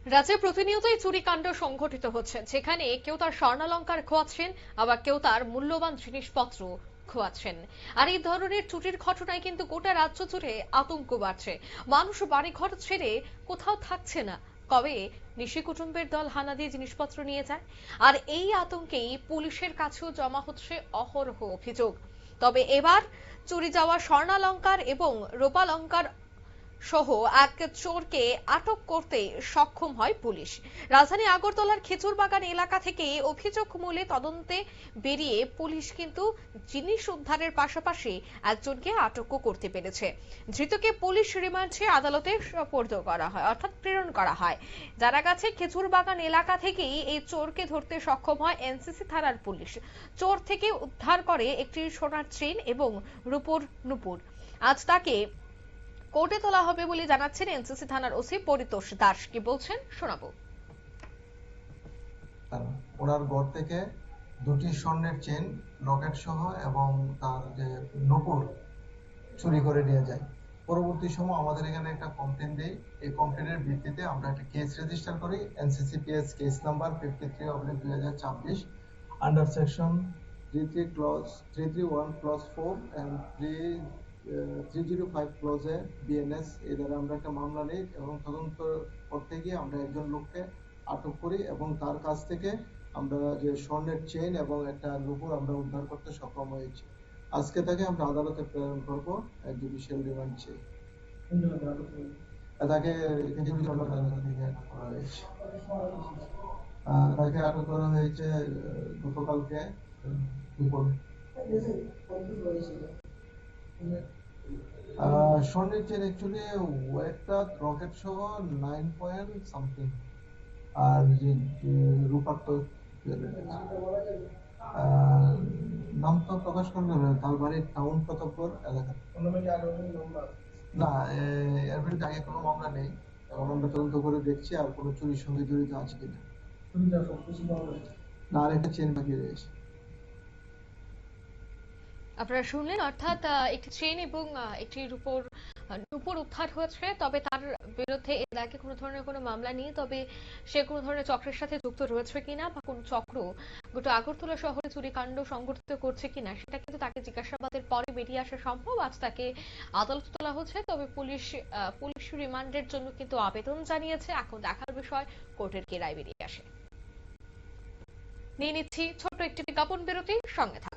রাজ্যে প্রতিনিয়তই চুরিকাণ্ড সংঘটিত হচ্ছে, যেখানে কেউ তার স্বর্ণালংকার খোয়াচ্ছেন, আবার কেউ তার মূল্যবান জিনিসপত্র খোয়াচ্ছেন। আর এই ধরনের চুরির ঘটনায় কিন্তু গোটা রাজ্য জুড়ে আতঙ্ক বাড়ছে। মানুষ বাড়িঘর ছেড়ে কোথাও থাকছে না। কবে নিশি কুটুম্বের দল হানা দিয়ে জিনিসপত্র নিয়ে যায়, আর এই আতঙ্কেই পুলিশের কাছেও জমা হচ্ছে অহরহ অভিযোগ। তবে এবার চুরি যাওয়া স্বর্ণালংকার এবং রূপালংকার সহ এক চোরকে আটক করতে সক্ষম হয় পুলিশ। রাজধানী আগরতলার খেজুরবাগান এলাকা থেকে অভিযোগ মূলে তদন্তে বেরিয়ে পুলিশ কিন্তু জিনিস উদ্ধারের পাশাপাশি একজনকে আটকও করতে পেরেছে। ধৃতকে পুলিশ রিমান্ডে আদালতে সোপর্দ করা হয়, অর্থাৎ প্রেরণ করা হয়। জানা গেছে খেজুরবাগান এলাকা থেকেই এই চোরকে ধরতে সক্ষম হয় এনসিসি থানার পুলিশ। চোর থেকে উদ্ধার করে একটি সোনার চেইন এবং রূপোর নুপুর। আজ তাকে কোর্টে তোলা হবে বলে জানাচ্ছেন এনসিসি থানার ওসি পরিতোষ দাস। কি বলছেন শোনাবো। ওনার ঘর থেকে দুটি স্বর্ণের চেন, লকেট সহ এবং তার যে নূপুর চুরি করে নিয়ে যায়। পরবর্তী সময় আমাদের এখানে একটা কমপ্লেন দেই। এই কমপ্লেনের ভিত্তিতে আমরা একটা কেস রেজিস্টার করি, NCCPS case number 53/2024 under section 33 clause 331 clause 4 and 305 ক্লজে বিএনএস এই দ্বারা আমরা একটা মামলা নিই এবং তদন্ত করতে গিয়ে আমরা একজন লোককে আটক করি এবং তার কাছ থেকে আমরা যে স্বর্ণের চেইন এবং একটা নূপুর আমরা উদ্ধার করতে সক্ষম হয়েছি। আজকে তাকে আমরা আদালতে প্রেরণ করব জুডিশিয়াল রিমান্ড চেয়ে। তাকে তাকে আটক করা হয়েছে গতকালকে দুপুরে। স্বর্ণের চেন অ্যাকচুয়ালি ওয়েটটা রকেট সহ 9 পয়েন্ট সামথিং, আর যে রূপার তো নাম তো প্রকাশ করবে না, তার বাড়ির টাউন প্রতাপপুর এলাকা। না, এর বিরুদ্ধে আগে কোনো মামলা নেই এবং আমরা তদন্ত করে দেখছি আর কোনো চুরির সঙ্গে জড়িত আছে কিনা। না, আর একটা চেন বাকি রয়েছে। আপনারা শুনলেন, অর্থাৎ একটি চেইন এবং একটি রূপোর উদ্ধার হয়েছে। তবে তার বিরুদ্ধে এর আগে কোনো ধরনের কোনো মামলা নেই। তবে সে কোনো ধরনের চক্রের সাথে যুক্ত রয়েছে কিনা বা কোন চক্র গোটা আগরতলা শহরে চুরিকাণ্ড সংঘটিত করছে কিনা, সেটা কিন্তু তাকে জিজ্ঞাসাবাদের পরে বেরিয়ে আসা সম্ভব। আজ তাকে আদালতে তোলা হচ্ছে। তবে পুলিশ রিমান্ডের জন্য কিন্তু আবেদন জানিয়েছে। এখন দেখার বিষয় কোর্টের কি রায় বেরিয়ে আসে। নিয়ে নিচ্ছি ছোট্ট একটি বিজ্ঞাপন বিরতি, সঙ্গে থাকুন।